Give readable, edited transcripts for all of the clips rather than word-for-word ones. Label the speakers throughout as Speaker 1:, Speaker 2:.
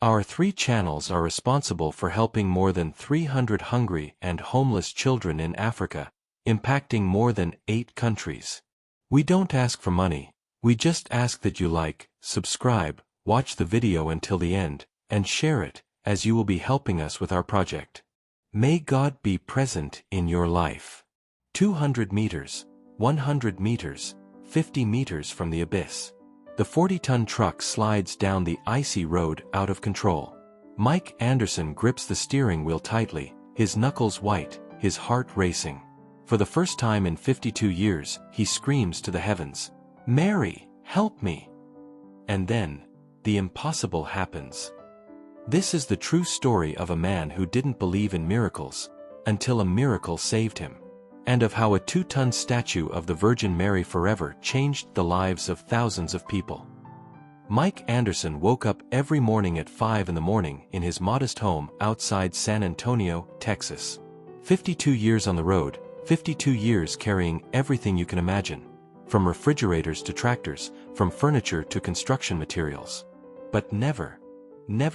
Speaker 1: Our 3 channels are responsible for helping more than 300 hungry and homeless children in Africa, impacting more than 8 countries. We don't ask for money, we just ask that you like, subscribe, watch the video until the end, and share it, as you will be helping us with our project. May God be present in your life. 200 meters, 100 meters, 50 meters from the abyss. The 40-ton truck slides down the icy road out of control. Mike Anderson grips the steering wheel tightly, his knuckles white, his heart racing. For the first time in 52 years, he screams to the heavens, "Mary, help me!" And then, the impossible happens. This is the true story of a man who didn't believe in miracles, until a miracle saved him. And of how a 2-ton statue of the Virgin Mary forever changed the lives of thousands of people. Mike Anderson woke up every morning at 5 in the morning in his modest home outside San Antonio, Texas. 52 years on the road, 52 years carrying everything you can imagine, from refrigerators to tractors, from furniture to construction materials. But never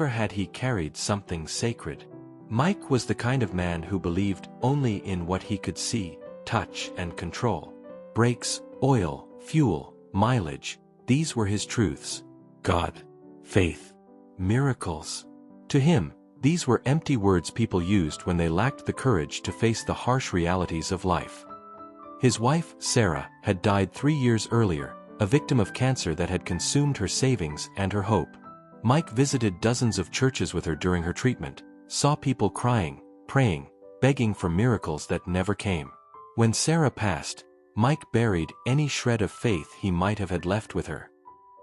Speaker 1: had he carried something sacred. Mike was the kind of man who believed only in what he could see, touch, and control. Brakes, oil, fuel, mileage, these were his truths. God, faith, miracles. To him, these were empty words people used when they lacked the courage to face the harsh realities of life. His wife, Sarah, had died 3 years earlier, a victim of cancer that had consumed her savings and her hope. Mike visited dozens of churches with her during her treatment, saw people crying, praying, begging for miracles that never came. When Sarah passed, Mike buried any shred of faith he might have had left with her.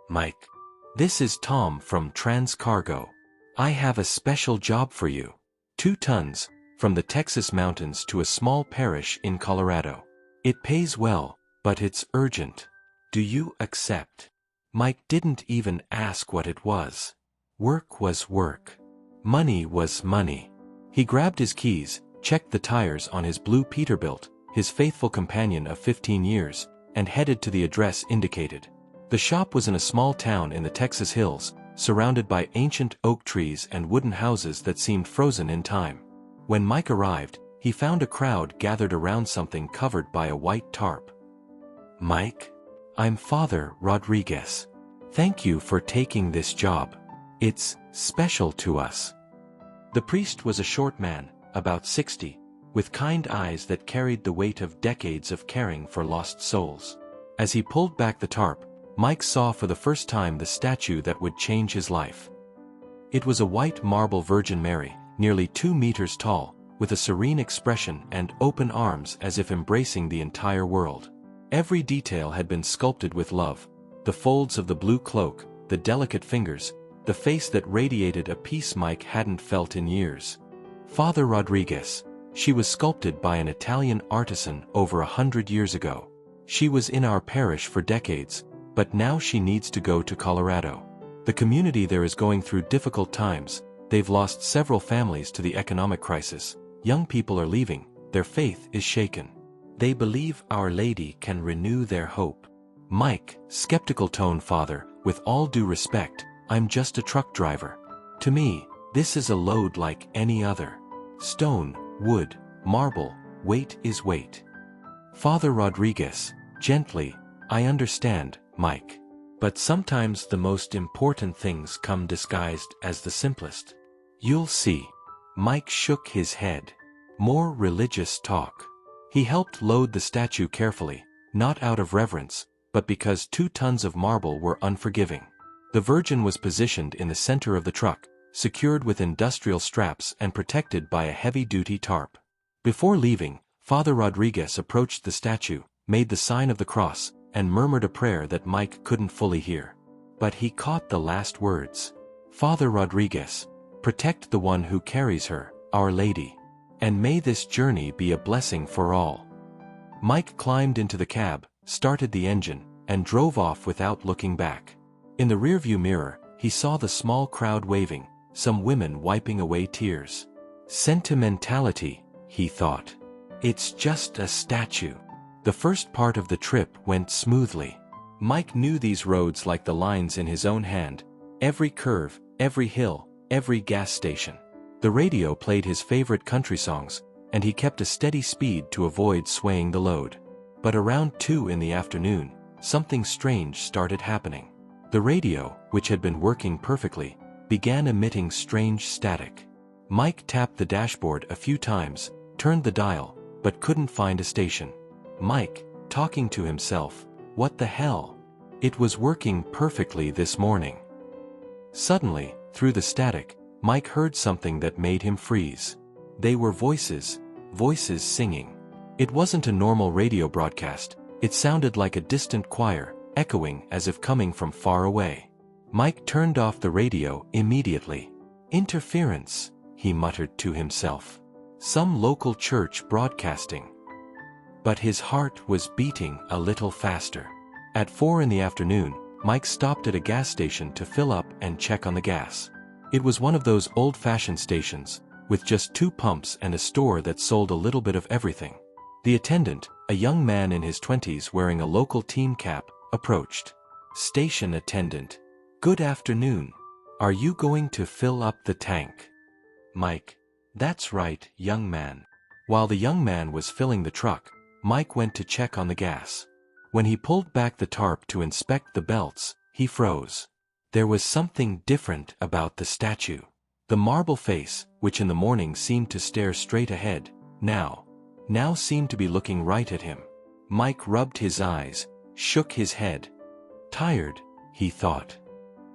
Speaker 1: Mike. This is Tom from Transcargo. I have a special job for you. 2 tons, from the Texas mountains to a small parish in Colorado. It pays well, but it's urgent. Do you accept? Mike didn't even ask what it was. Work was work. Money was money. He grabbed his keys, checked the tires on his blue Peterbilt, his faithful companion of 15 years, and headed to the address indicated. The shop was in a small town in the Texas hills, surrounded by ancient oak trees and wooden houses that seemed frozen in time. When Mike arrived, he found a crowd gathered around something covered by a white tarp. Mike? I'm Father Rodriguez. Thank you for taking this job. It's special to us. The priest was a short man, about 60, with kind eyes that carried the weight of decades of caring for lost souls. As he pulled back the tarp, Mike saw for the first time the statue that would change his life. It was a white marble Virgin Mary, nearly 2 meters tall, with a serene expression and open arms as if embracing the entire world. Every detail had been sculpted with love, the folds of the blue cloak, the delicate fingers, the face that radiated a peace Mike hadn't felt in years. Father Rodriguez. She was sculpted by an Italian artisan over 100 years ago. She was in our parish for decades, but now she needs to go to Colorado. The community there is going through difficult times, they've lost several families to the economic crisis, young people are leaving, their faith is shaken. They believe Our Lady can renew their hope. Mike, skeptical tone. Father, with all due respect, I'm just a truck driver. To me, this is a load like any other. Stone, wood, marble, weight is weight. Father Rodriguez, gently, I understand, Mike. But sometimes the most important things come disguised as the simplest. You'll see. Mike shook his head. More religious talk. He helped load the statue carefully, not out of reverence, but because 2 tons of marble were unforgiving. The Virgin was positioned in the center of the truck, secured with industrial straps and protected by a heavy-duty tarp. Before leaving, Father Rodriguez approached the statue, made the sign of the cross, and murmured a prayer that Mike couldn't fully hear. But he caught the last words. Father Rodriguez, protect the one who carries her, Our Lady. And may this journey be a blessing for all. Mike climbed into the cab, started the engine, and drove off without looking back. In the rearview mirror, he saw the small crowd waving, some women wiping away tears. Sentimentality, he thought. It's just a statue. The first part of the trip went smoothly. Mike knew these roads like the lines in his own hand. Every curve, every hill, every gas station. The radio played his favorite country songs, and he kept a steady speed to avoid swaying the load. But around 2 in the afternoon, something strange started happening. The radio, which had been working perfectly, began emitting strange static. Mike tapped the dashboard a few times, turned the dial, but couldn't find a station. Mike, talking to himself, what the hell? It was working perfectly this morning. Suddenly, through the static, Mike heard something that made him freeze. They were voices singing. It wasn't a normal radio broadcast, it sounded like a distant choir, echoing as if coming from far away. Mike turned off the radio immediately. Interference, he muttered to himself. Some local church broadcasting. But his heart was beating a little faster. At 4 in the afternoon, Mike stopped at a gas station to fill up and check on the gas. It was one of those old-fashioned stations, with just 2 pumps and a store that sold a little bit of everything. The attendant, a young man in his 20s wearing a local team cap, approached. Station attendant. Good afternoon. Are you going to fill up the tank? Mike. That's right, young man. While the young man was filling the truck, Mike went to check on the gas. When he pulled back the tarp to inspect the belts, he froze. There was something different about the statue. The marble face, which in the morning seemed to stare straight ahead, now seemed to be looking right at him. Mike rubbed his eyes, shook his head. Tired, he thought.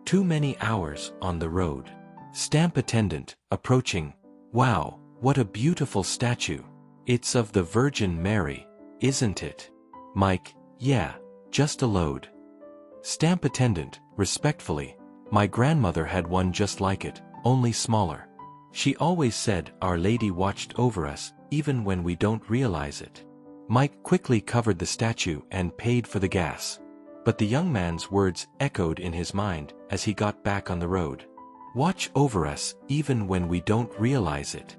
Speaker 1: Too many hours on the road. Stamp attendant, approaching. Wow, what a beautiful statue. It's of the Virgin Mary, isn't it? Mike, yeah, just a load. Stamp attendant, respectfully. My grandmother had one just like it, only smaller. She always said Our Lady watched over us, even when we don't realize it. Mike quickly covered the statue and paid for the gas. But the young man's words echoed in his mind as he got back on the road. Watch over us, even when we don't realize it.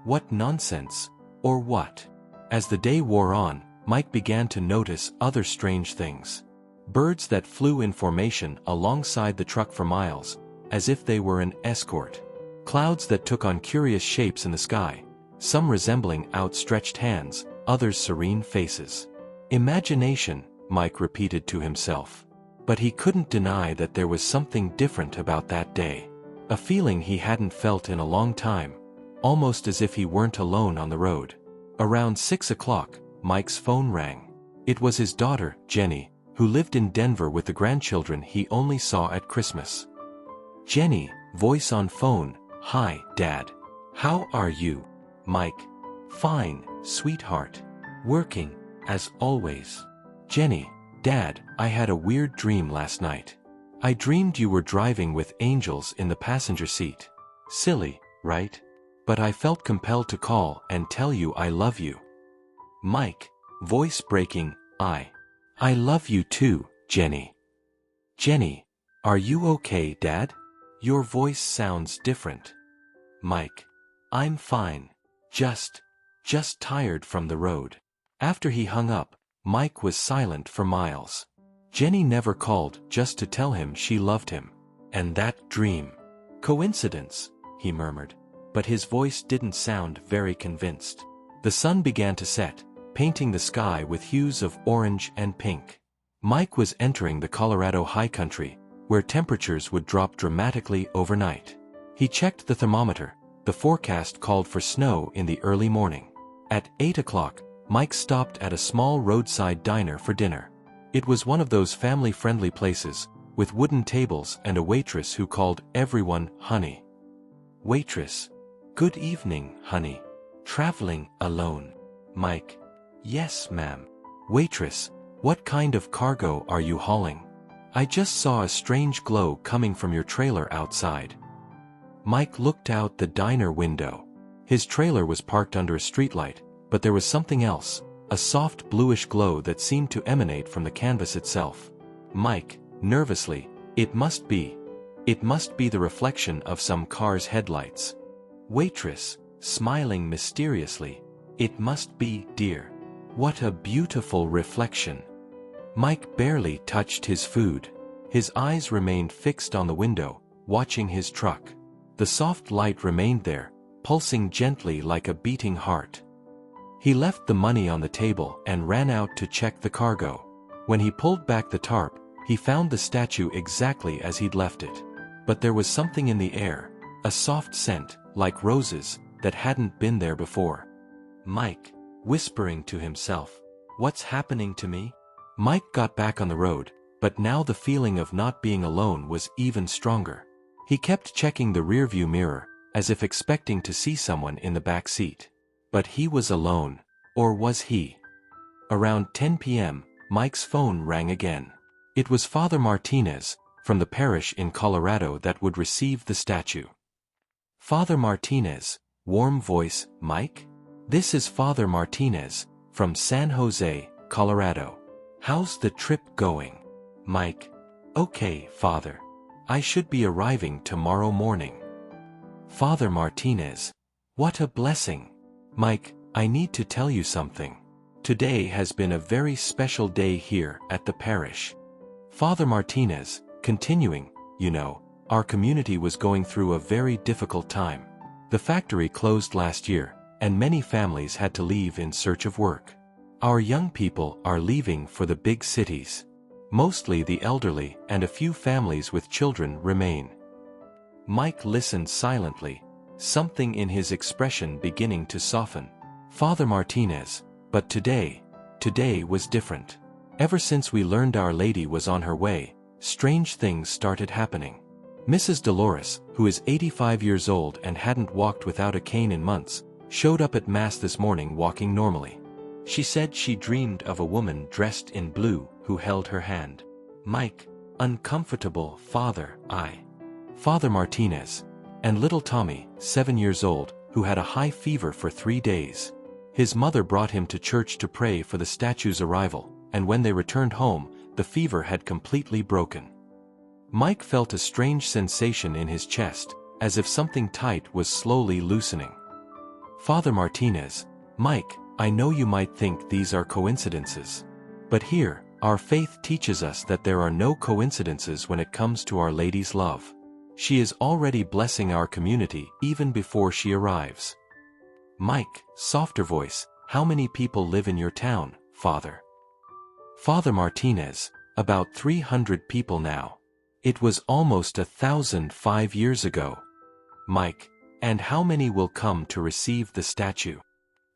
Speaker 1: What nonsense, or what? As the day wore on, Mike began to notice other strange things. Birds that flew in formation alongside the truck for miles, as if they were an escort. Clouds that took on curious shapes in the sky, some resembling outstretched hands, others serene faces. Imagination, Mike repeated to himself. But he couldn't deny that there was something different about that day. A feeling he hadn't felt in a long time, almost as if he weren't alone on the road. Around 6 o'clock, Mike's phone rang. It was his daughter, Jenny, who lived in Denver with the grandchildren he only saw at Christmas. Jenny, voice on phone, Hi, Dad. How are you? Mike. Fine, sweetheart. Working, as always. Jenny, Dad, I had a weird dream last night. I dreamed you were driving with angels in the passenger seat. Silly, right? But I felt compelled to call and tell you I love you. Mike, voice breaking, I love you too, Jenny. Jenny, are you okay, Dad? Your voice sounds different. Mike, I'm fine. Just tired from the road. After he hung up, Mike was silent for miles. Jenny never called just to tell him she loved him. And that dream. Coincidence, he murmured. But his voice didn't sound very convinced. The sun began to set, painting the sky with hues of orange and pink. Mike was entering the Colorado high country, where temperatures would drop dramatically overnight. He checked the thermometer. The forecast called for snow in the early morning. At 8 o'clock, Mike stopped at a small roadside diner for dinner. It was one of those family-friendly places, with wooden tables and a waitress who called everyone honey. Waitress. Good evening, honey. Traveling alone? Mike. Yes, ma'am. Waitress. What kind of cargo are you hauling? I just saw a strange glow coming from your trailer outside. Mike looked out the diner window. His trailer was parked under a streetlight, but there was something else, a soft bluish glow that seemed to emanate from the canvas itself. Mike, nervously, it must be the reflection of some car's headlights. Waitress, smiling mysteriously, it must be, dear. What a beautiful reflection. Mike barely touched his food. His eyes remained fixed on the window, watching his truck. The soft light remained there, pulsing gently like a beating heart. He left the money on the table and ran out to check the cargo. When he pulled back the tarp, he found the statue exactly as he'd left it. But there was something in the air, a soft scent, like roses, that hadn't been there before. Mike, whispering to himself, "What's happening to me?" Mike got back on the road, but now the feeling of not being alone was even stronger. He kept checking the rearview mirror, as if expecting to see someone in the back seat. But he was alone. Or was he? Around 10 p.m., Mike's phone rang again. It was Father Martinez, from the parish in Colorado that would receive the statue. Father Martinez, warm voice, "Mike? This is Father Martinez, from San Jose, Colorado. How's the trip going?" Mike, "Okay, Father. I should be arriving tomorrow morning." Father Martinez, "What a blessing." Mike, "I need to tell you something. Today has been a very special day here at the parish." Father Martinez, continuing, "You know, our community was going through a very difficult time. The factory closed last year, and many families had to leave in search of work. Our young people are leaving for the big cities. Mostly the elderly and a few families with children remain." Mike listened silently, something in his expression beginning to soften. Father Martinez, "But today was different. Ever since we learned Our Lady was on her way, strange things started happening. Mrs. Dolores, who is 85 years old and hadn't walked without a cane in months, showed up at Mass this morning walking normally. She said she dreamed of a woman dressed in blue who held her hand." Mike, uncomfortable, "Father, Father Martinez. And little Tommy, 7 years old, who had a high fever for 3 days. His mother brought him to church to pray for the statue's arrival, and when they returned home, the fever had completely broken." Mike felt a strange sensation in his chest, as if something tight was slowly loosening. Father Martinez, "Mike, I know you might think these are coincidences. But here, our faith teaches us that there are no coincidences when it comes to Our Lady's love. She is already blessing our community even before she arrives." Mike, softer voice, "How many people live in your town, Father?" Father Martinez, "About 300 people now. It was almost 1,000 5 years ago." Mike, "And how many will come to receive the statue?"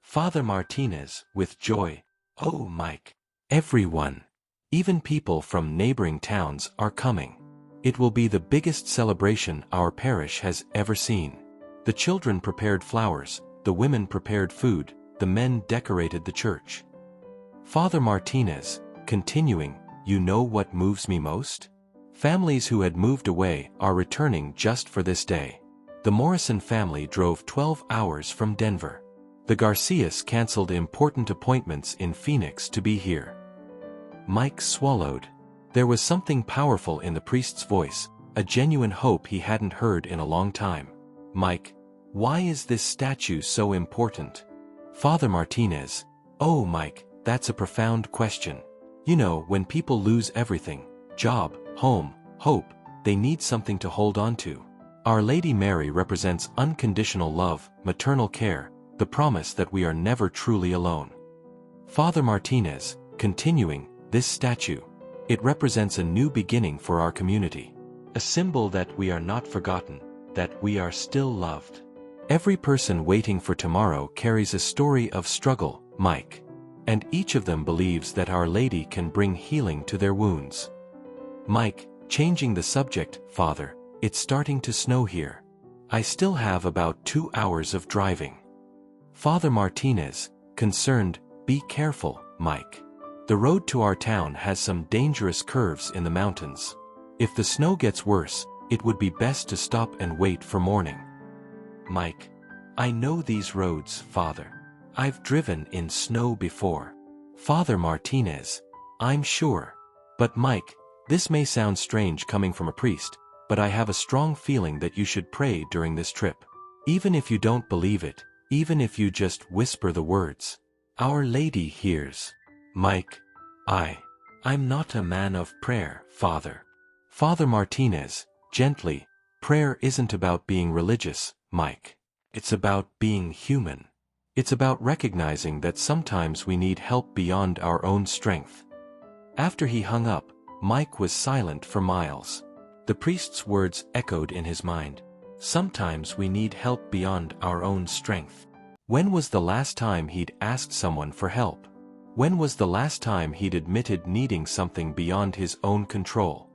Speaker 1: Father Martinez, with joy, "Oh, Mike, everyone. Even people from neighboring towns are coming. It will be the biggest celebration our parish has ever seen. The children prepared flowers, the women prepared food, the men decorated the church." Father Martinez, continuing, "You know what moves me most? Families who had moved away are returning just for this day. The Morrison family drove 12 hours from Denver. The Garcias canceled important appointments in Phoenix to be here." Mike swallowed. There was something powerful in the priest's voice, a genuine hope he hadn't heard in a long time. Mike, "Why is this statue so important?" Father Martinez, "Oh, Mike, that's a profound question. You know, when people lose everything, job, home, hope, they need something to hold on to. Our Lady Mary represents unconditional love, maternal care, the promise that we are never truly alone." Father Martinez, continuing, "This statue, it represents a new beginning for our community. A symbol that we are not forgotten, that we are still loved. Every person waiting for tomorrow carries a story of struggle, Mike. And each of them believes that Our Lady can bring healing to their wounds." Mike, changing the subject, "Father, it's starting to snow here. I still have about 2 hours of driving." Father Martinez, concerned, "Be careful, Mike. The road to our town has some dangerous curves in the mountains. If the snow gets worse, it would be best to stop and wait for morning." Mike, "I know these roads, Father. I've driven in snow before." Father Martinez, "I'm sure. But Mike, this may sound strange coming from a priest, but I have a strong feeling that you should pray during this trip. Even if you don't believe it, even if you just whisper the words, Our Lady hears." Mike, I'm not a man of prayer, Father." Father Martinez, gently, Prayer isn't about being religious, Mike. It's about being human. It's about recognizing that sometimes we need help beyond our own strength. After he hung up, Mike was silent for miles. The priest's words echoed in his mind. Sometimes we need help beyond our own strength. When was the last time he'd asked someone for help? When was the last time he'd admitted needing something beyond his own control?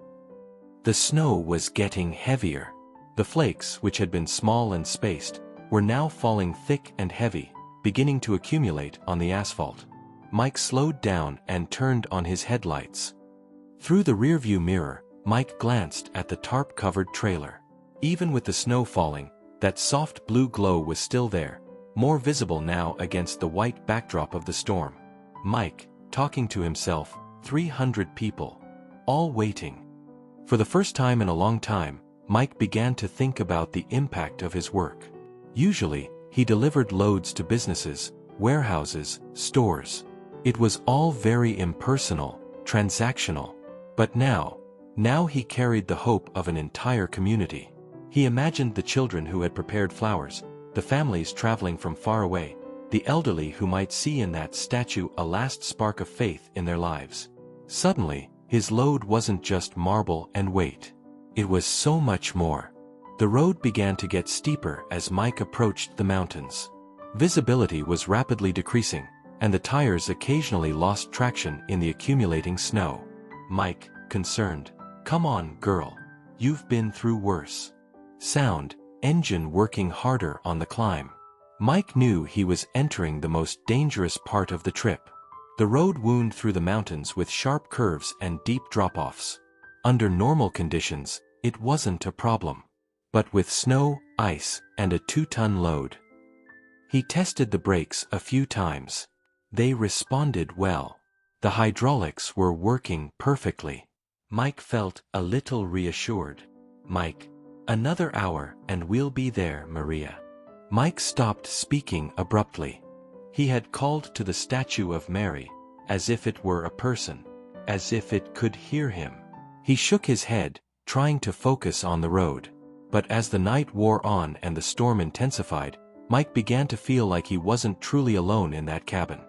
Speaker 1: The snow was getting heavier. The flakes, which had been small and spaced, were now falling thick and heavy, beginning to accumulate on the asphalt. Mike slowed down and turned on his headlights. Through the rearview mirror, Mike glanced at the tarp-covered trailer. Even with the snow falling, that soft blue glow was still there, more visible now against the white backdrop of the storm. Mike, talking to himself, 300 people. All waiting. For the first time in a long time, Mike began to think about the impact of his work. Usually, he delivered loads to businesses, warehouses, stores. It was all very impersonal, transactional. But now he carried the hope of an entire community. He imagined the children who had prepared flowers, the families traveling from far away, the elderly who might see in that statue a last spark of faith in their lives. Suddenly, his load wasn't just marble and weight. It was so much more. The road began to get steeper as Mike approached the mountains. Visibility was rapidly decreasing, and the tires occasionally lost traction in the accumulating snow. Mike, concerned. "Come on, girl. You've been through worse." Sound, engine working harder on the climb. Mike knew he was entering the most dangerous part of the trip. The road wound through the mountains with sharp curves and deep drop-offs. Under normal conditions, it wasn't a problem. But with snow, ice, and a 2-ton load. He tested the brakes a few times. They responded well. The hydraulics were working perfectly. Mike felt a little reassured. "Mike, another hour and we'll be there, Maria." Mike stopped speaking abruptly. He had called to the statue of Mary, as if it were a person, as if it could hear him. He shook his head, trying to focus on the road. But as the night wore on and the storm intensified, Mike began to feel like he wasn't truly alone in that cabin.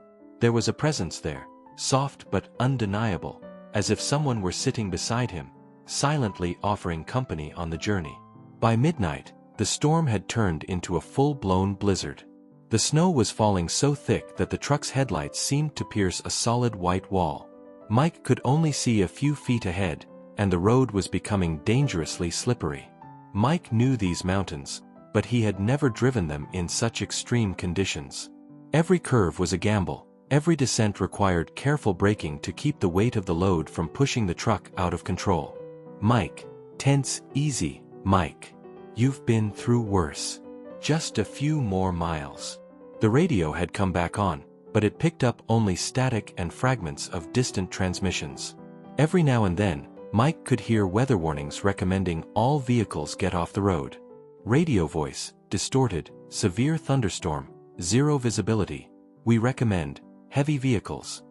Speaker 1: There was a presence there, soft but undeniable, as if someone were sitting beside him, silently offering company on the journey. By midnight, the storm had turned into a full-blown blizzard. The snow was falling so thick that the truck's headlights seemed to pierce a solid white wall. Mike could only see a few feet ahead, and the road was becoming dangerously slippery. Mike knew these mountains, but he had never driven them in such extreme conditions. Every curve was a gamble, every descent required careful braking to keep the weight of the load from pushing the truck out of control. "Mike, tense, easy, Mike. You've been through worse. Just a few more miles." The radio had come back on, but it picked up only static and fragments of distant transmissions. Every now and then, Mike could hear weather warnings recommending all vehicles get off the road. Radio voice, distorted, severe thunderstorm, zero visibility. We recommend heavy vehicles.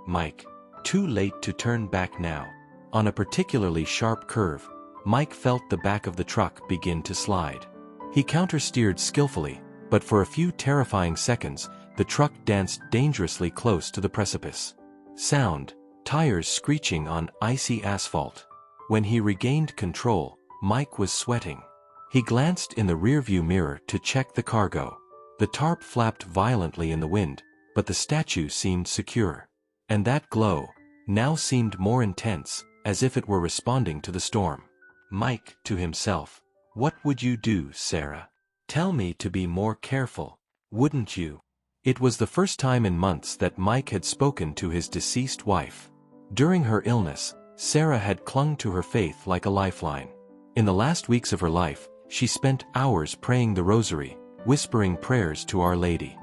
Speaker 1: Mike, too late to turn back now. On a particularly sharp curve, Mike felt the back of the truck begin to slide. He counter-steered skillfully, but for a few terrifying seconds, the truck danced dangerously close to the precipice. Sound, tires screeching on icy asphalt. When he regained control, Mike was sweating. He glanced in the rearview mirror to check the cargo. The tarp flapped violently in the wind, but the statue seemed secure. And that glow now seemed more intense, as if it were responding to the storm. Mike, to himself, "What would you do, Sarah? Tell me to be more careful, wouldn't you?" It was the first time in months that Mike had spoken to his deceased wife. During her illness, Sarah had clung to her faith like a lifeline. In the last weeks of her life, she spent hours praying the rosary, whispering prayers to Our Lady.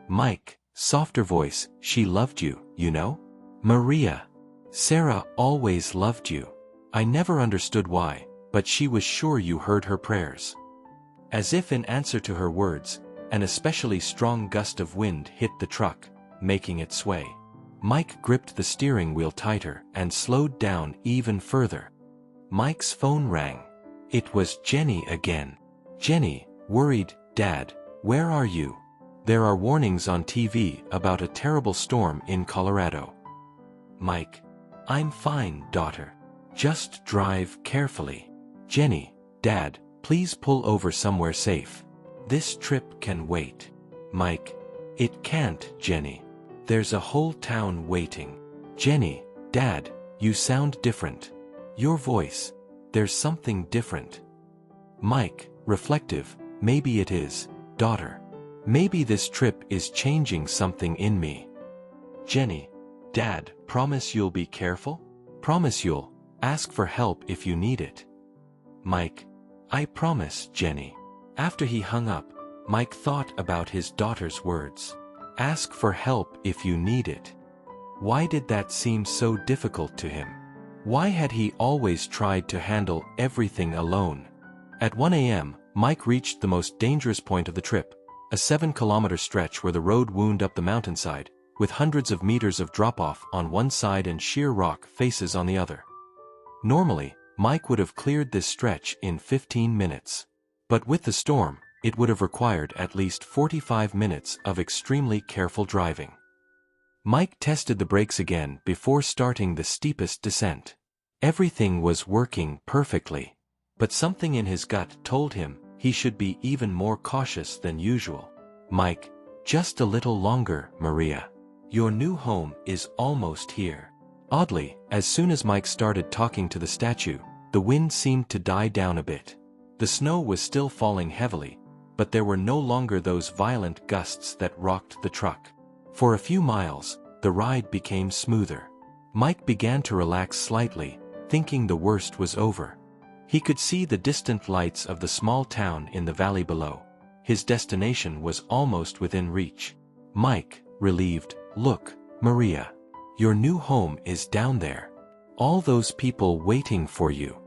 Speaker 1: "Mike," softer voice, "she loved you, you know? Maria. Sarah always loved you. I never understood why, but she was sure you heard her prayers." As if in answer to her words, an especially strong gust of wind hit the truck, making it sway. Mike gripped the steering wheel tighter and slowed down even further. Mike's phone rang. It was Jenny again. Jenny, worried, "Dad, where are you? There are warnings on TV about a terrible storm in Colorado." Mike, "I'm fine, daughter. Just drive carefully." Jenny, "Dad, please pull over somewhere safe. This trip can wait." Mike, "It can't, Jenny. There's a whole town waiting." Jenny, "Dad, you sound different. Your voice, there's something different." Mike, reflective, "Maybe it is, daughter. Maybe this trip is changing something in me." Jenny, "Dad, promise you'll be careful? Promise you'll ask for help if you need it." Mike, "I promise, Jenny." After he hung up, Mike thought about his daughter's words. Ask for help if you need it. Why did that seem so difficult to him? Why had he always tried to handle everything alone? At 1 a.m., Mike reached the most dangerous point of the trip, a 7-kilometer stretch where the road wound up the mountainside, with hundreds of meters of drop-off on one side and sheer rock faces on the other. Normally, Mike would have cleared this stretch in 15 minutes. But with the storm, it would have required at least 45 minutes of extremely careful driving. Mike tested the brakes again before starting the steepest descent. Everything was working perfectly. But something in his gut told him he should be even more cautious than usual. Mike, "Just a little longer, Maria. Your new home is almost here." Oddly, as soon as Mike started talking to the statue, the wind seemed to die down a bit. The snow was still falling heavily, but there were no longer those violent gusts that rocked the truck. For a few miles, the ride became smoother. Mike began to relax slightly, thinking the worst was over. He could see the distant lights of the small town in the valley below. His destination was almost within reach. Mike, relieved, "Look, Maria. Your new home is down there. All those people waiting for you."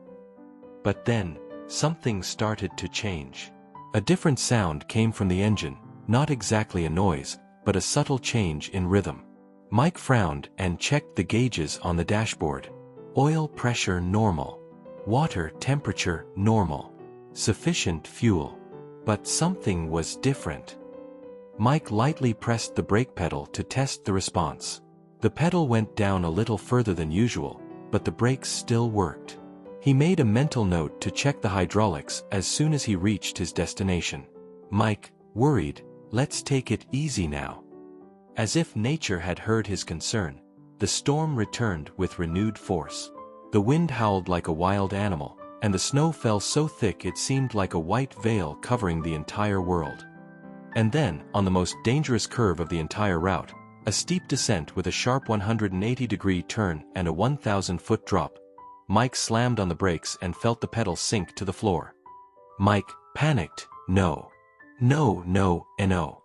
Speaker 1: But then, something started to change. A different sound came from the engine, not exactly a noise, but a subtle change in rhythm. Mike frowned and checked the gauges on the dashboard. Oil pressure normal. Water temperature normal. Sufficient fuel. But something was different. Mike lightly pressed the brake pedal to test the response. The pedal went down a little further than usual, but the brakes still worked. He made a mental note to check the hydraulics as soon as he reached his destination. Mike, worried, "Let's take it easy now." As if nature had heard his concern, the storm returned with renewed force. The wind howled like a wild animal, and the snow fell so thick it seemed like a white veil covering the entire world. And then, on the most dangerous curve of the entire route, a steep descent with a sharp 180-degree turn and a 1,000-foot drop, Mike slammed on the brakes and felt the pedal sink to the floor. Mike, panicked, "No. No, no, and no."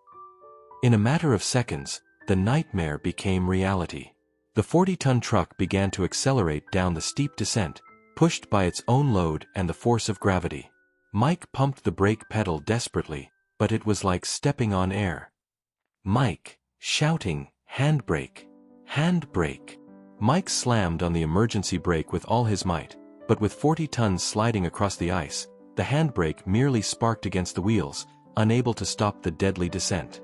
Speaker 1: In a matter of seconds, the nightmare became reality. The 40-ton truck began to accelerate down the steep descent, pushed by its own load and the force of gravity. Mike pumped the brake pedal desperately, but it was like stepping on air. Mike, shouting, "Handbrake! Handbrake!" Mike slammed on the emergency brake with all his might, but with 40 tons sliding across the ice, the handbrake merely sparked against the wheels, unable to stop the deadly descent.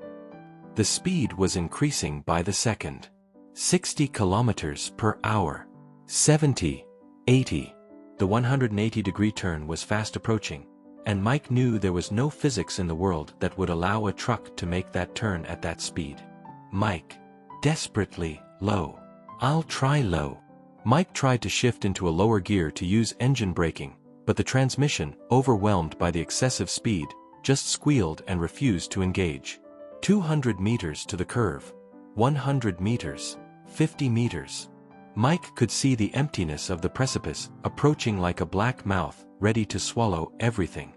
Speaker 1: The speed was increasing by the second. 60 kilometers per hour. 70, 80. The 180-degree turn was fast approaching, and Mike knew there was no physics in the world that would allow a truck to make that turn at that speed. Mike, desperately, "Low. I'll try low." Mike tried to shift into a lower gear to use engine braking, but the transmission, overwhelmed by the excessive speed, just squealed and refused to engage. 200 meters to the curve. 100 meters. 50 meters. Mike could see the emptiness of the precipice approaching like a black mouth, ready to swallow everything.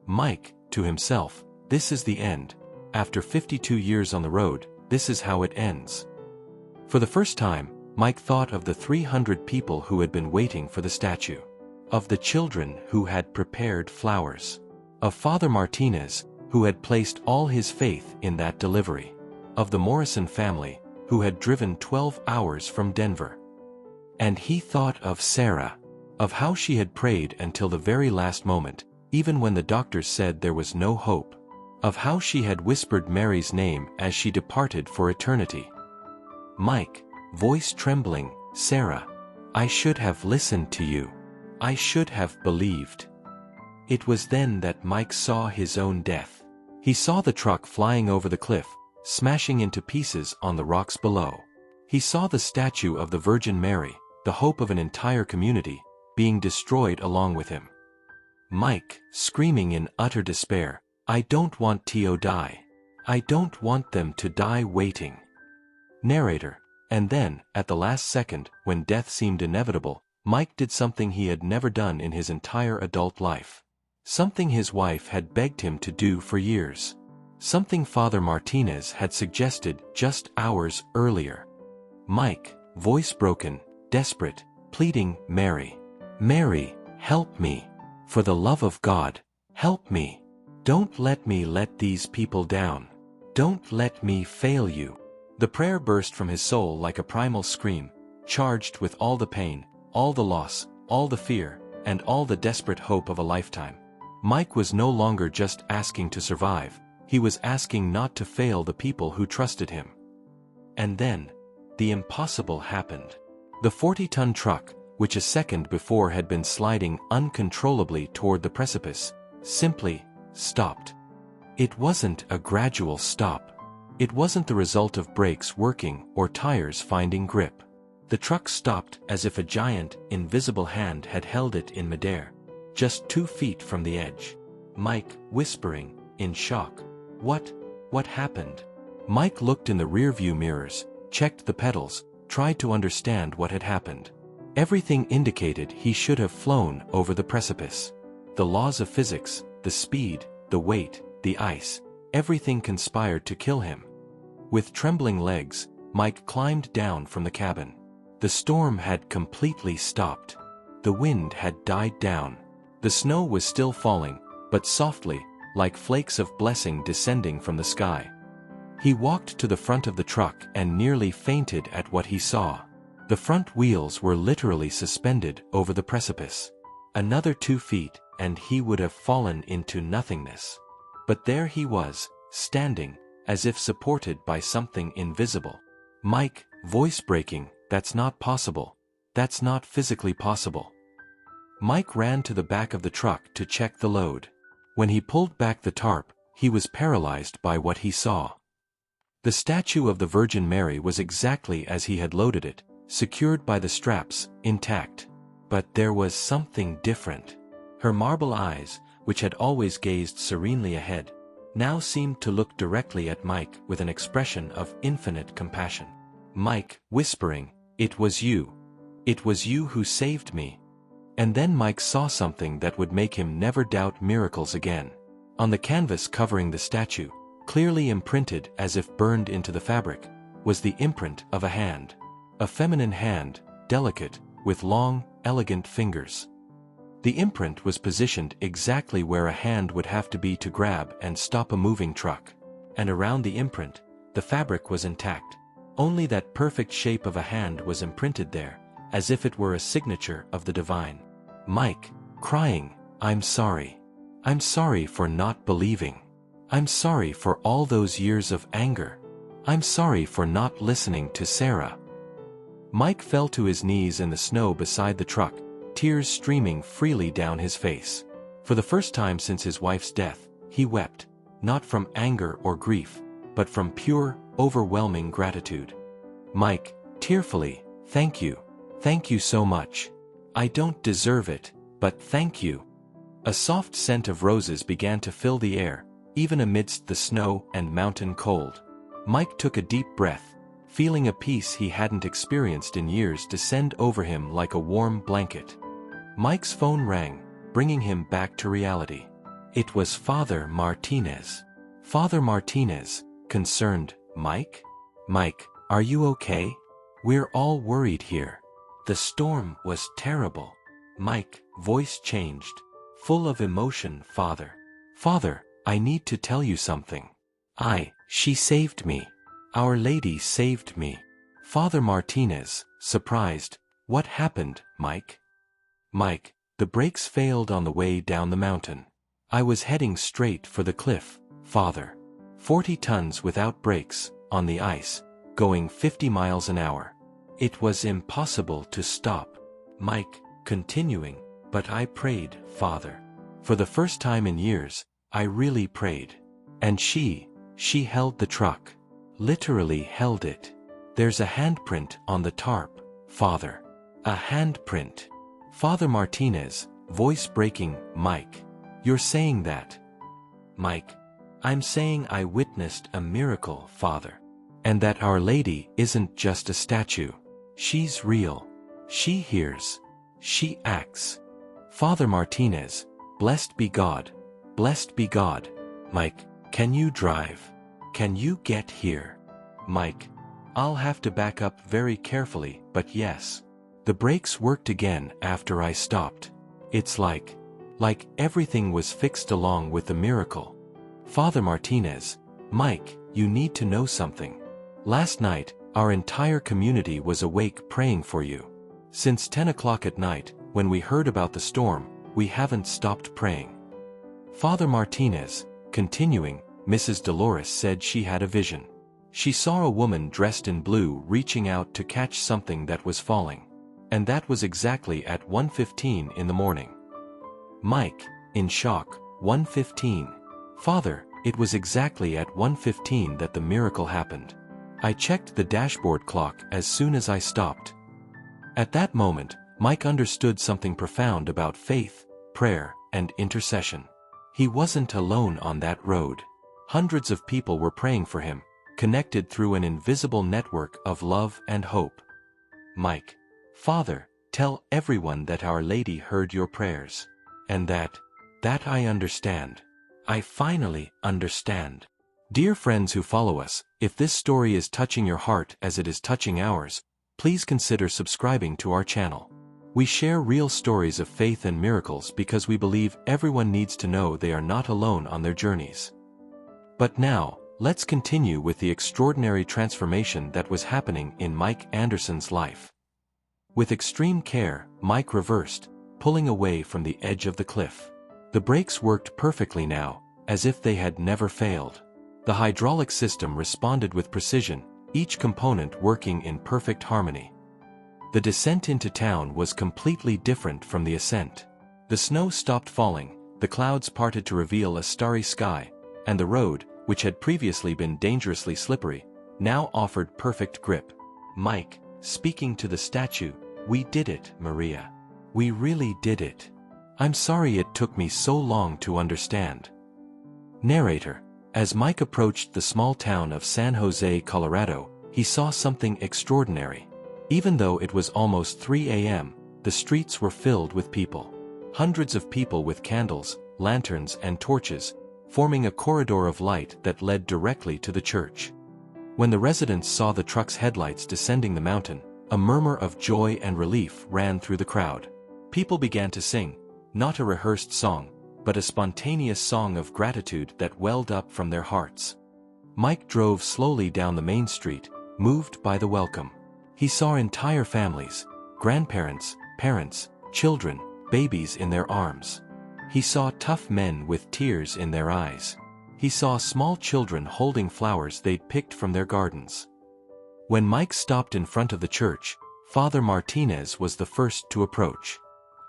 Speaker 1: Mike, to himself, "This is the end. After 52 years on the road, this is how it ends." For the first time, Mike thought of the 300 people who had been waiting for the statue. Of the children who had prepared flowers. Of Father Martinez, who had placed all his faith in that delivery. Of the Morrison family, who had driven 12 hours from Denver. And he thought of Sarah. Of how she had prayed until the very last moment, even when the doctors said there was no hope. Of how she had whispered Mary's name as she departed for eternity. Mike, voice trembling, Sarah, I should have listened to you. I should have believed. It was then that Mike saw his own death. He saw the truck flying over the cliff, smashing into pieces on the rocks below. He saw the statue of the Virgin Mary, the hope of an entire community, being destroyed along with him. Mike, screaming in utter despair, I don't want to die. I don't want them to die waiting. Narrator. And then, at the last second, when death seemed inevitable, Mike did something he had never done in his entire adult life. Something his wife had begged him to do for years. Something Father Martinez had suggested just hours earlier. Mike, voice broken, desperate, pleading, Mary. Mary, help me. For the love of God, help me. Don't let me let these people down. Don't let me fail you. The prayer burst from his soul like a primal scream, charged with all the pain, all the loss, all the fear, and all the desperate hope of a lifetime. Mike was no longer just asking to survive, he was asking not to fail the people who trusted him. And then, the impossible happened. The 40-ton truck, which a second before had been sliding uncontrollably toward the precipice, simply stopped. It wasn't a gradual stop. It wasn't the result of brakes working or tires finding grip. The truck stopped as if a giant, invisible hand had held it in midair, just 2 feet from the edge. Mike, whispering, in shock. What happened? Mike looked in the rearview mirrors, checked the pedals, tried to understand what had happened. Everything indicated he should have flown over the precipice. The laws of physics, the speed, the weight, the ice, everything conspired to kill him. With trembling legs, Mike climbed down from the cabin. The storm had completely stopped. The wind had died down. The snow was still falling, but softly, like flakes of blessing descending from the sky. He walked to the front of the truck and nearly fainted at what he saw. The front wheels were literally suspended over the precipice. Another 2 feet, and he would have fallen into nothingness. But there he was, standing, as if supported by something invisible. Mike, voice breaking, that's not possible. That's not physically possible. Mike ran to the back of the truck to check the load. When he pulled back the tarp, he was paralyzed by what he saw. The statue of the Virgin Mary was exactly as he had loaded it, secured by the straps, intact. But there was something different. Her marble eyes, which had always gazed serenely ahead, now seemed to look directly at Mike with an expression of infinite compassion. Mike, whispering, it was you. It was you who saved me. And then Mike saw something that would make him never doubt miracles again. On the canvas covering the statue, clearly imprinted as if burned into the fabric, was the imprint of a hand. A feminine hand, delicate, with long, elegant fingers. The imprint was positioned exactly where a hand would have to be to grab and stop a moving truck. And around the imprint, the fabric was intact. Only that perfect shape of a hand was imprinted there, as if it were a signature of the divine. Mike, crying, I'm sorry. I'm sorry for not believing. I'm sorry for all those years of anger. I'm sorry for not listening to Sarah. Mike fell to his knees in the snow beside the truck, tears streaming freely down his face. For the first time since his wife's death, he wept, not from anger or grief, but from pure, overwhelming gratitude. Mike, tearfully, thank you so much. I don't deserve it, but thank you. A soft scent of roses began to fill the air, even amidst the snow and mountain cold. Mike took a deep breath, feeling a peace he hadn't experienced in years descend over him like a warm blanket. Mike's phone rang, bringing him back to reality. It was Father Martinez. Father Martinez, concerned, Mike? Mike, are you okay? We're all worried here. The storm was terrible. Mike, voice changed, full of emotion. Father, I need to tell you something. She saved me. Our Lady saved me. Father Martinez, surprised, what happened, Mike? Mike, the brakes failed on the way down the mountain. I was heading straight for the cliff, Father. 40 tons without brakes, on the ice, going 50 miles an hour. It was impossible to stop. Mike, continuing, but I prayed, Father. For the first time in years, I really prayed. And she held the truck. Literally held it. There's a handprint on the tarp, Father. A handprint. Father Martinez, voice breaking, Mike. You're saying that? Mike, I'm saying I witnessed a miracle, Father. And that Our Lady isn't just a statue. She's real. She hears. She acts. Father Martinez, blessed be God. Blessed be God. Mike, can you drive? Can you get here? Mike, I'll have to back up very carefully, but yes. The brakes worked again after I stopped. It's like everything was fixed along with the miracle. Father Martinez, Mike, you need to know something. Last night, our entire community was awake praying for you. Since 10 o'clock at night, when we heard about the storm, we haven't stopped praying. Father Martinez, continuing, Mrs. Dolores said she had a vision. She saw a woman dressed in blue reaching out to catch something that was falling. And that was exactly at 1:15 in the morning. Mike, in shock, 1:15. Father, it was exactly at 1:15 that the miracle happened. I checked the dashboard clock as soon as I stopped. At that moment, Mike understood something profound about faith, prayer, and intercession. He wasn't alone on that road. Hundreds of people were praying for him, connected through an invisible network of love and hope. Mike, Father, tell everyone that Our Lady heard your prayers. And that I understand. I finally understand. Dear friends who follow us, if this story is touching your heart as it is touching ours, please consider subscribing to our channel. We share real stories of faith and miracles because we believe everyone needs to know they are not alone on their journeys. But now, let's continue with the extraordinary transformation that was happening in Mike Anderson's life. With extreme care, Mike reversed, pulling away from the edge of the cliff. The brakes worked perfectly now, as if they had never failed. The hydraulic system responded with precision, each component working in perfect harmony. The descent into town was completely different from the ascent. The snow stopped falling, the clouds parted to reveal a starry sky, and the road, which had previously been dangerously slippery, now offered perfect grip. Mike, speaking to the statue, we did it, Maria. We really did it. I'm sorry it took me so long to understand. Narrator, as Mike approached the small town of San Jose, Colorado, he saw something extraordinary. Even though it was almost 3 a.m., the streets were filled with people. Hundreds of people with candles, lanterns and torches, forming a corridor of light that led directly to the church. When the residents saw the truck's headlights descending the mountain, a murmur of joy and relief ran through the crowd. People began to sing, not a rehearsed song, but a spontaneous song of gratitude that welled up from their hearts. Mike drove slowly down the main street, moved by the welcome. He saw entire families, grandparents, parents, children, babies in their arms. He saw tough men with tears in their eyes. He saw small children holding flowers they'd picked from their gardens. When Mike stopped in front of the church, Father Martinez was the first to approach.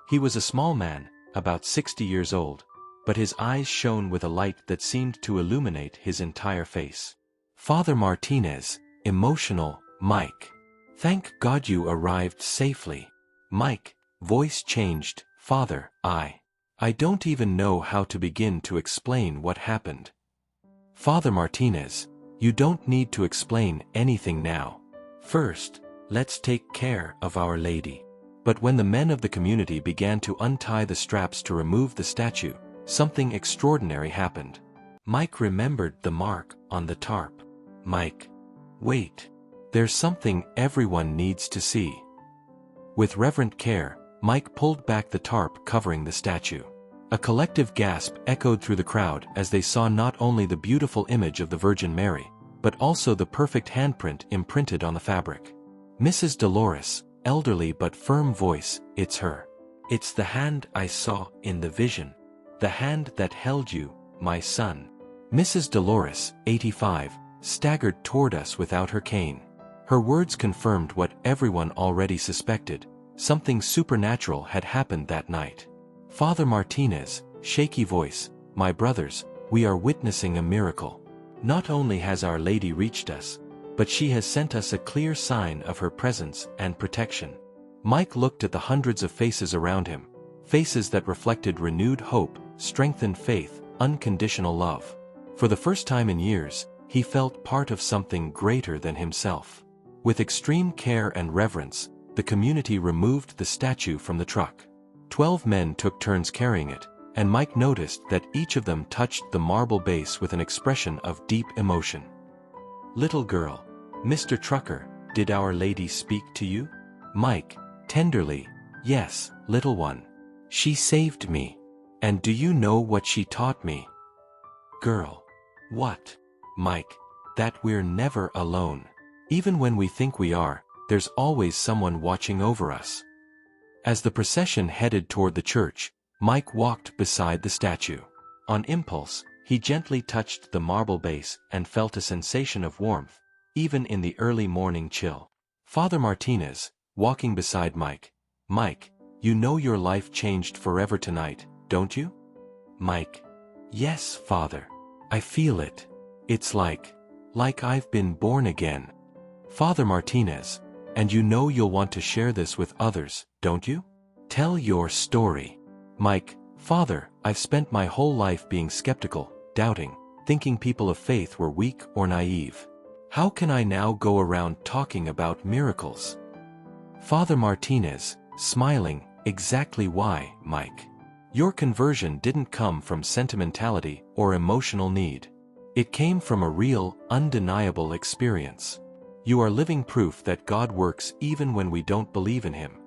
Speaker 1: He was a small man, about 60 years old, but his eyes shone with a light that seemed to illuminate his entire face. Father Martinez, emotional, Mike. Thank God you arrived safely. Mike, voice changed, Father, I don't even know how to begin to explain what happened. Father Martinez, you don't need to explain anything now. First, let's take care of Our Lady. But when the men of the community began to untie the straps to remove the statue, something extraordinary happened. Mike remembered the mark on the tarp. Mike, wait. There's something everyone needs to see. With reverent care, Mike pulled back the tarp covering the statue. A collective gasp echoed through the crowd as they saw not only the beautiful image of the Virgin Mary, but also the perfect handprint imprinted on the fabric. Mrs. Dolores, elderly but firm voice, it's her. It's the hand I saw in the vision. The hand that held you, my son. Mrs. Dolores, 85, staggered toward us without her cane. Her words confirmed what everyone already suspected. Something supernatural had happened that night. Father Martinez, shaky voice, my brothers, we are witnessing a miracle. Not only has Our Lady reached us, but she has sent us a clear sign of her presence and protection. Mike looked at the hundreds of faces around him, faces that reflected renewed hope, strengthened faith, unconditional love. For the first time in years, he felt part of something greater than himself. With extreme care and reverence, the community removed the statue from the truck. 12 men took turns carrying it, and Mike noticed that each of them touched the marble base with an expression of deep emotion. Little girl, Mr. Trucker, did Our Lady speak to you? Mike, tenderly, yes, little one. She saved me. And do you know what she taught me? Girl. What? Mike, that we're never alone. Even when we think we are, there's always someone watching over us. As the procession headed toward the church, Mike walked beside the statue. On impulse, he gently touched the marble base and felt a sensation of warmth, even in the early morning chill. Father Martinez, walking beside Mike. Mike, you know your life changed forever tonight, don't you? Mike. Yes, Father. I feel it. It's like I've been born again. Father Martinez, and you know you'll want to share this with others, don't you? Tell your story. Mike, Father, I've spent my whole life being skeptical, doubting, thinking people of faith were weak or naive. How can I now go around talking about miracles? Father Martinez, smiling, exactly why, Mike. Your conversion didn't come from sentimentality or emotional need. It came from a real, undeniable experience. You are living proof that God works even when we don't believe in Him.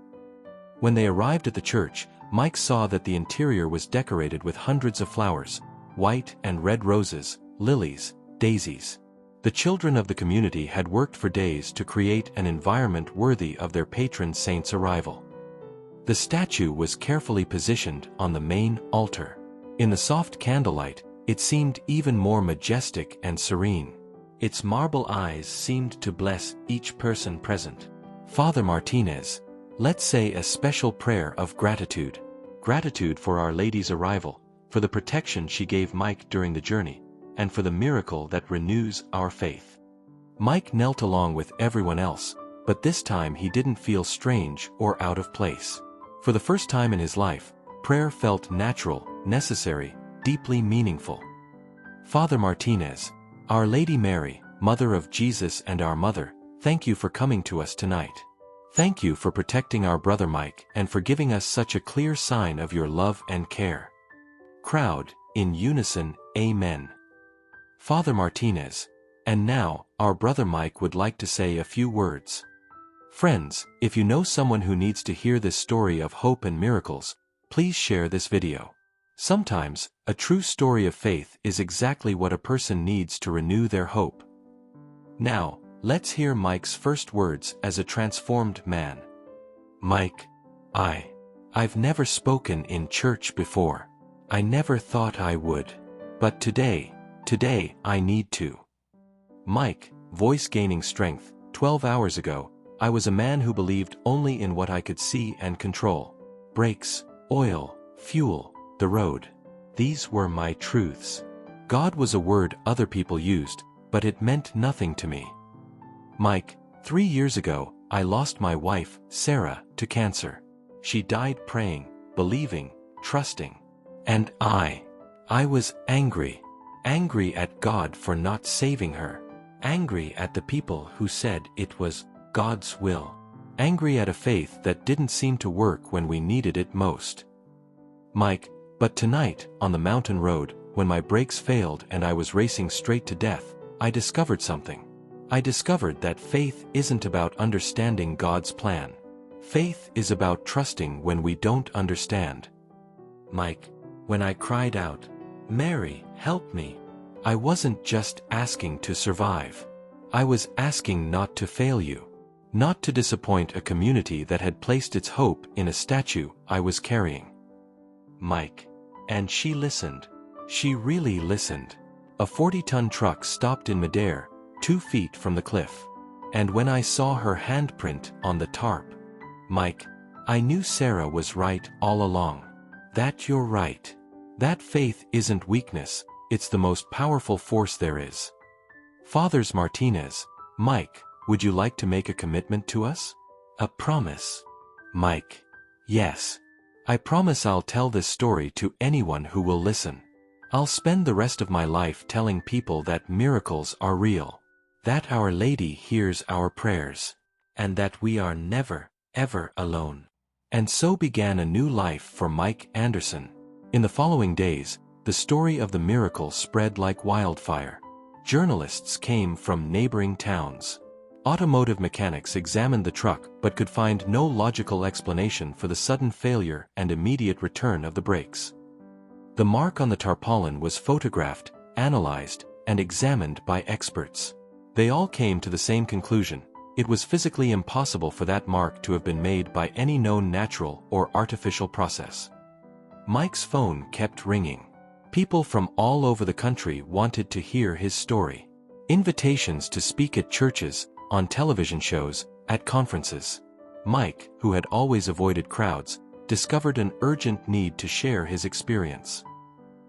Speaker 1: When they arrived at the church, Mike saw that the interior was decorated with hundreds of flowers, white and red roses, lilies, daisies. The children of the community had worked for days to create an environment worthy of their patron saint's arrival. The statue was carefully positioned on the main altar. In the soft candlelight, it seemed even more majestic and serene. Its marble eyes seemed to bless each person present. Father Martinez, let's say a special prayer of gratitude. Gratitude for Our Lady's arrival, for the protection she gave Mike during the journey, and for the miracle that renews our faith. Mike knelt along with everyone else, but this time he didn't feel strange or out of place. For the first time in his life, prayer felt natural, necessary, deeply meaningful. Father Martinez, Our Lady Mary, Mother of Jesus and our Mother, thank you for coming to us tonight. Thank you for protecting our brother Mike and for giving us such a clear sign of your love and care. Crowd, in unison, Amen. Father Martinez, and now, our brother Mike would like to say a few words. Friends, if you know someone who needs to hear this story of hope and miracles, please share this video. Sometimes, a true story of faith is exactly what a person needs to renew their hope. Now, let's hear Mike's first words as a transformed man. Mike, I've never spoken in church before. I never thought I would. But today I need to. Mike, voice gaining strength, 12 hours ago, I was a man who believed only in what I could see and control. Brakes, oil, fuel, the road. These were my truths. God was a word other people used, but it meant nothing to me. Mike, 3 years ago, I lost my wife, Sarah, to cancer. She died praying, believing, trusting. And I was angry. Angry at God for not saving her. Angry at the people who said it was God's will. Angry at a faith that didn't seem to work when we needed it most. Mike, but tonight, on the mountain road, when my brakes failed and I was racing straight to death, I discovered something. I discovered that faith isn't about understanding God's plan. Faith is about trusting when we don't understand. Mike, when I cried out, Mary, help me, I wasn't just asking to survive. I was asking not to fail you. not to disappoint a community that had placed its hope in a statue I was carrying. Mike. And she listened. She really listened. A 40-ton truck stopped in midair, 2 feet from the cliff. And when I saw her handprint on the tarp, Mike, I knew Sarah was right all along. That you're right. That faith isn't weakness, it's the most powerful force there is. Fathers Martinez, Mike, would you like to make a commitment to us? A promise. Mike. Yes. I promise I'll tell this story to anyone who will listen. I'll spend the rest of my life telling people that miracles are real, that Our Lady hears our prayers, and that we are never, ever alone. And so began a new life for Mike Anderson. In the following days, the story of the miracle spread like wildfire. Journalists came from neighboring towns. Automotive mechanics examined the truck but could find no logical explanation for the sudden failure and immediate return of the brakes. The mark on the tarpaulin was photographed, analyzed, and examined by experts. They all came to the same conclusion: it was physically impossible for that mark to have been made by any known natural or artificial process. Mike's phone kept ringing. People from all over the country wanted to hear his story. Invitations to speak at churches, on television shows, at conferences. Mike, who had always avoided crowds, discovered an urgent need to share his experience.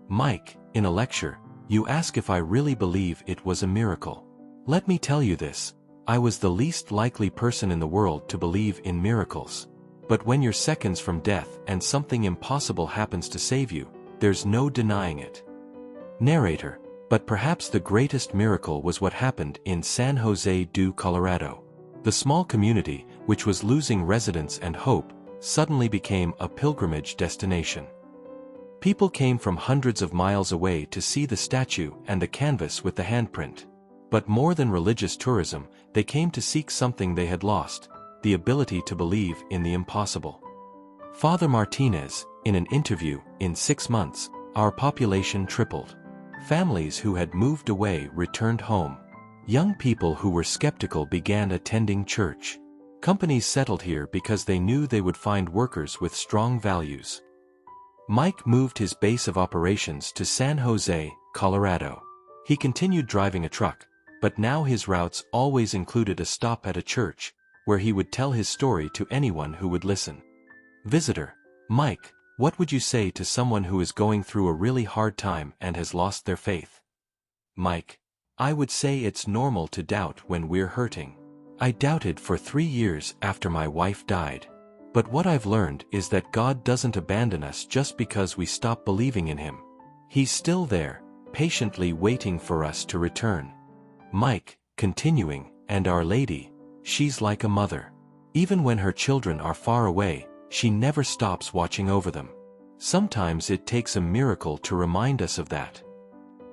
Speaker 1: Mike, in a lecture, you ask if I really believe it was a miracle. Let me tell you this, I was the least likely person in the world to believe in miracles. But when you're seconds from death and something impossible happens to save you, there's no denying it. Narrator. But perhaps the greatest miracle was what happened in San Jose do Colorado. The small community, which was losing residents and hope, suddenly became a pilgrimage destination. People came from hundreds of miles away to see the statue and the canvas with the handprint. But more than religious tourism, they came to seek something they had lost: the ability to believe in the impossible. Father Martinez, in an interview, in 6 months, our population tripled. Families who had moved away returned home. Young people who were skeptical began attending church. Companies settled here because they knew they would find workers with strong values. Mike moved his base of operations to San Jose, Colorado. He continued driving a truck, but now his routes always included a stop at a church, where he would tell his story to anyone who would listen. Visitor. Mike, what would you say to someone who is going through a really hard time and has lost their faith? Mike. I would say it's normal to doubt when we're hurting. I doubted for 3 years after my wife died. But what I've learned is that God doesn't abandon us just because we stop believing in Him. He's still there, patiently waiting for us to return. Mike, continuing, and Our Lady, she's like a mother. Even when her children are far away, she never stops watching over them. Sometimes it takes a miracle to remind us of that.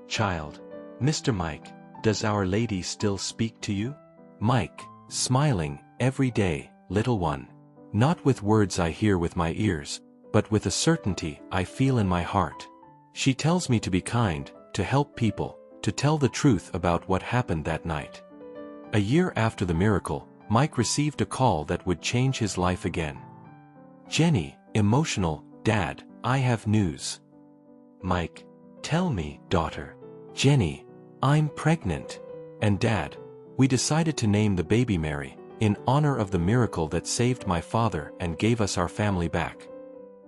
Speaker 1: Child. Mr. Mike, does Our Lady still speak to you? Mike, smiling, every day, little one. Not with words I hear with my ears, but with a certainty I feel in my heart. She tells me to be kind, to help people, to tell the truth about what happened that night. A year after the miracle, Mike received a call that would change his life again. Jenny, emotional, Dad, I have news. Mike, tell me, daughter. Jenny, I'm pregnant. And Dad, we decided to name the baby Mary, in honor of the miracle that saved my father and gave us our family back.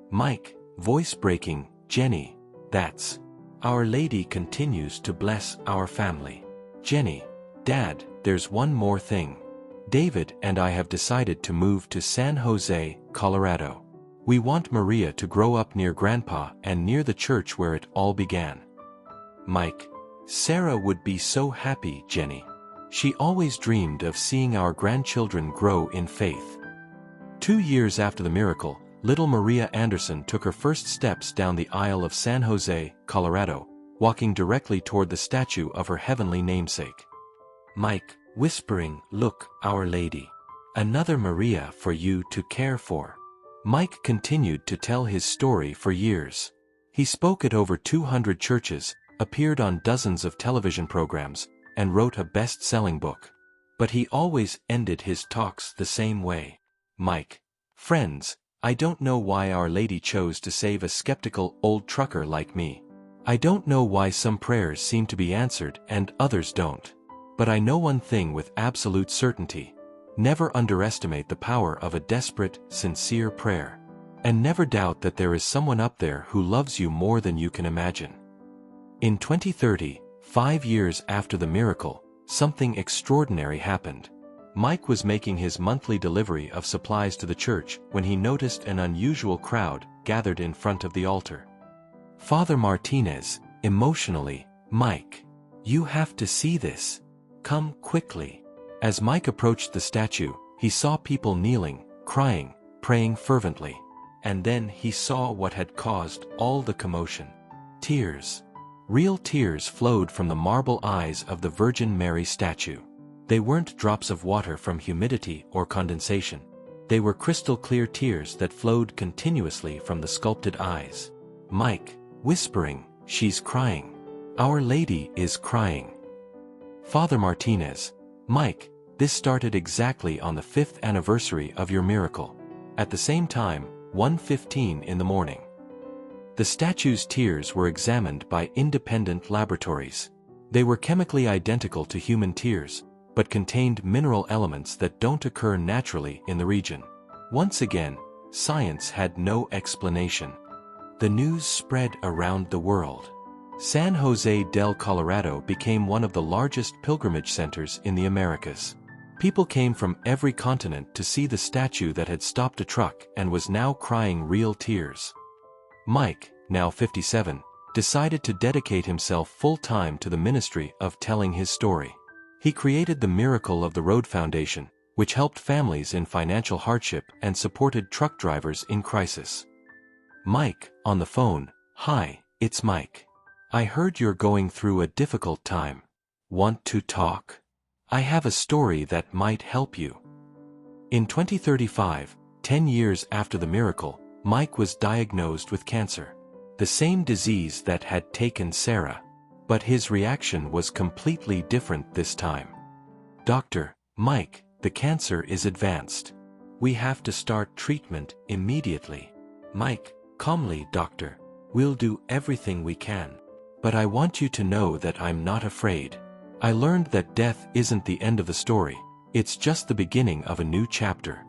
Speaker 1: Mike, voice breaking, Jenny, that's. Our Lady continues to bless our family. Jenny, Dad, there's one more thing. David and I have decided to move to San Jose, Colorado. We want Maria to grow up near Grandpa and near the church where it all began. Mike, Sarah would be so happy, Jenny. She always dreamed of seeing our grandchildren grow in faith. 2 years after the miracle, little Maria Anderson took her first steps down the aisle of San Jose, Colorado, walking directly toward the statue of her heavenly namesake. Mike, whispering, look, Our Lady. Another Maria for you to care for. Mike continued to tell his story for years. He spoke at over 200 churches, appeared on dozens of television programs, and wrote a best-selling book. But he always ended his talks the same way. Mike. Friends, I don't know why Our Lady chose to save a skeptical old trucker like me. I don't know why some prayers seem to be answered and others don't. But I know one thing with absolute certainty. Never underestimate the power of a desperate, sincere prayer. And never doubt that there is someone up there who loves you more than you can imagine. In 2030, 5 years after the miracle, something extraordinary happened. Mike was making his monthly delivery of supplies to the church when he noticed an unusual crowd gathered in front of the altar. Father Martinez, emotionally, Mike, you have to see this. Come quickly. As Mike approached the statue, he saw people kneeling, crying, praying fervently. And then he saw what had caused all the commotion. Tears. Real tears flowed from the marble eyes of the Virgin Mary statue. They weren't drops of water from humidity or condensation. They were crystal-clear tears that flowed continuously from the sculpted eyes. Mike, whispering, she's crying. Our Lady is crying. Father Martinez, Mike, this started exactly on the 5th anniversary of your miracle. At the same time, 1:15 in the morning. The statue's tears were examined by independent laboratories. They were chemically identical to human tears, but contained mineral elements that don't occur naturally in the region. Once again, science had no explanation. The news spread around the world. San Jose del Colorado became one of the largest pilgrimage centers in the Americas. People came from every continent to see the statue that had stopped a truck and was now crying real tears. Mike, now 57, decided to dedicate himself full-time to the ministry of telling his story. He created the Miracle of the Road Foundation, which helped families in financial hardship and supported truck drivers in crisis. Mike, on the phone, hi, it's Mike. I heard you're going through a difficult time. Want to talk? I have a story that might help you. In 2035, 10 years after the miracle, Mike was diagnosed with cancer. The same disease that had taken Sarah. But his reaction was completely different this time. Doctor, Mike, the cancer is advanced. We have to start treatment immediately. Mike, calmly, doctor. We'll do everything we can. But I want you to know that I'm not afraid. I learned that death isn't the end of the story, it's just the beginning of a new chapter.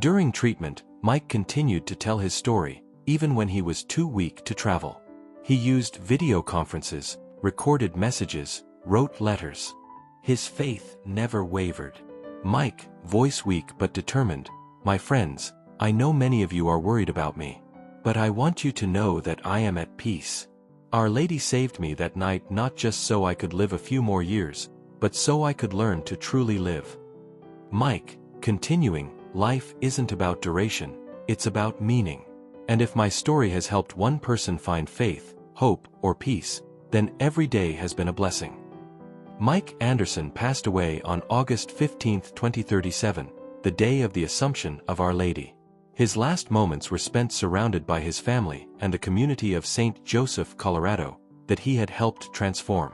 Speaker 1: During treatment, Mike continued to tell his story, even when he was too weak to travel. He used video conferences, recorded messages, wrote letters. His faith never wavered. Mike, voice weak but determined, my friends, I know many of you are worried about me. But I want you to know that I am at peace. Our Lady saved me that night not just so I could live a few more years, but so I could learn to truly live. Mike, continuing, life isn't about duration, it's about meaning. And if my story has helped one person find faith, hope, or peace, then every day has been a blessing. Mike Anderson passed away on August 15, 2037, the day of the Assumption of Our Lady. His last moments were spent surrounded by his family and the community of St. Joseph, Colorado, that he had helped transform.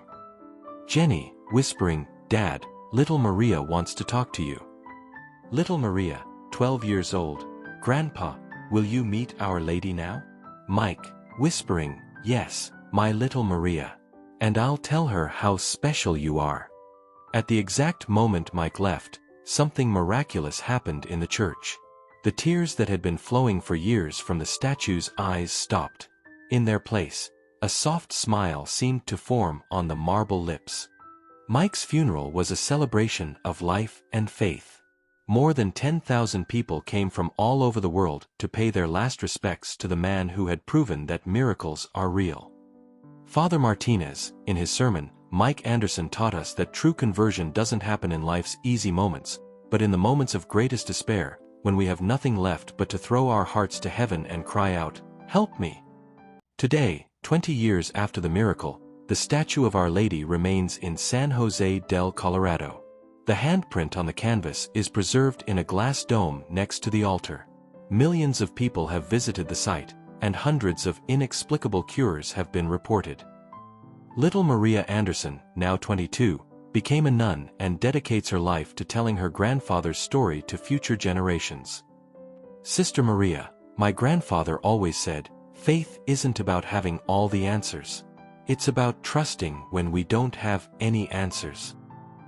Speaker 1: Jenny, whispering, Dad, little Maria wants to talk to you. Little Maria, 12 years old, Grandpa, will you meet Our Lady now? Mike, whispering, yes, my little Maria. And I'll tell her how special you are. At the exact moment Mike left, something miraculous happened in the church. The tears that had been flowing for years from the statue's eyes stopped. In their place, a soft smile seemed to form on the marble lips. Mike's funeral was a celebration of life and faith. More than 10,000 people came from all over the world to pay their last respects to the man who had proven that miracles are real. Father Martinez, in his sermon, Mike Anderson taught us that true conversion doesn't happen in life's easy moments, but in the moments of greatest despair, when we have nothing left but to throw our hearts to heaven and cry out, help me. Today, 20 years after the miracle, the statue of Our Lady remains in San Jose del Colorado. The handprint on the canvas is preserved in a glass dome next to the altar. Millions of people have visited the site, and hundreds of inexplicable cures have been reported. Little Maria Anderson, now 22, became a nun and dedicates her life to telling her grandfather's story to future generations. Sister Maria, my grandfather always said, faith isn't about having all the answers. It's about trusting when we don't have any answers.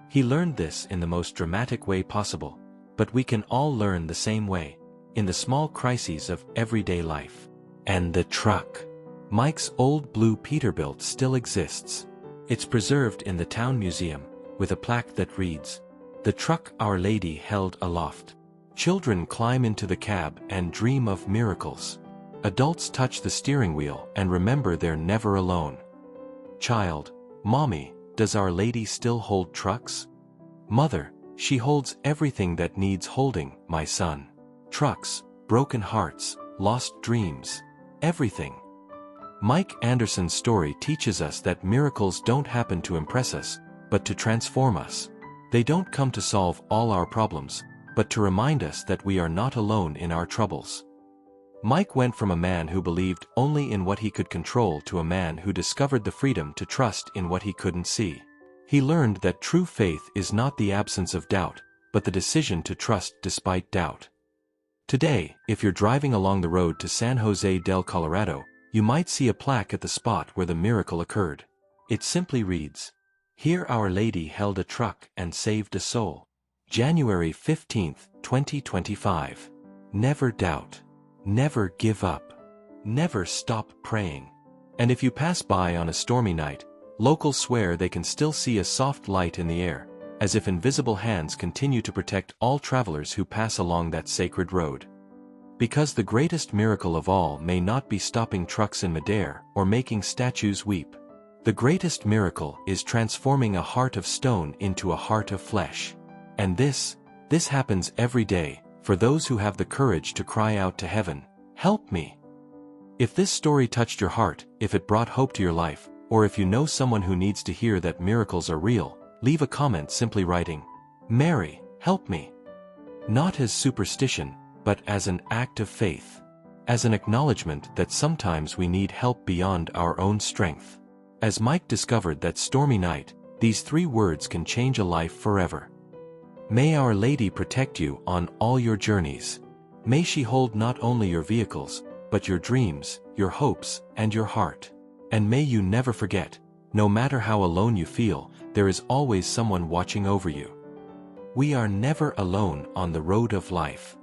Speaker 1: He learned this in the most dramatic way possible, but we can all learn the same way, in the small crises of everyday life. And the truck. Mike's old blue Peterbilt still exists. It's preserved in the town museum, with a plaque that reads, "The truck Our Lady held aloft." Children climb into the cab and dream of miracles. Adults touch the steering wheel and remember they're never alone. Child, Mommy, does Our Lady still hold trucks? Mother, she holds everything that needs holding, my son. Trucks, broken hearts, lost dreams, everything. Mike Anderson's story teaches us that miracles don't happen to impress us, but to transform us. They don't come to solve all our problems, but to remind us that we are not alone in our troubles. Mike went from a man who believed only in what he could control to a man who discovered the freedom to trust in what he couldn't see. He learned that true faith is not the absence of doubt, but the decision to trust despite doubt. Today, if you're driving along the road to San Jose del Colorado, you might see a plaque at the spot where the miracle occurred. It simply reads, "Here Our Lady held a truck and saved a soul. January 15, 2025. Never doubt. Never give up. Never stop praying." And if you pass by on a stormy night, locals swear they can still see a soft light in the air, as if invisible hands continue to protect all travelers who pass along that sacred road. Because the greatest miracle of all may not be stopping trucks in midair or making statues weep. The greatest miracle is transforming a heart of stone into a heart of flesh. And this happens every day, for those who have the courage to cry out to heaven, "Help me." If this story touched your heart, if it brought hope to your life, or if you know someone who needs to hear that miracles are real, leave a comment simply writing, "Mary, help me." Not as superstition, but as an act of faith. As an acknowledgement that sometimes we need help beyond our own strength. As Mike discovered that stormy night, these 3 words can change a life forever. May Our Lady protect you on all your journeys. May she hold not only your vehicles, but your dreams, your hopes, and your heart. And may you never forget, no matter how alone you feel, there is always someone watching over you. We are never alone on the road of life.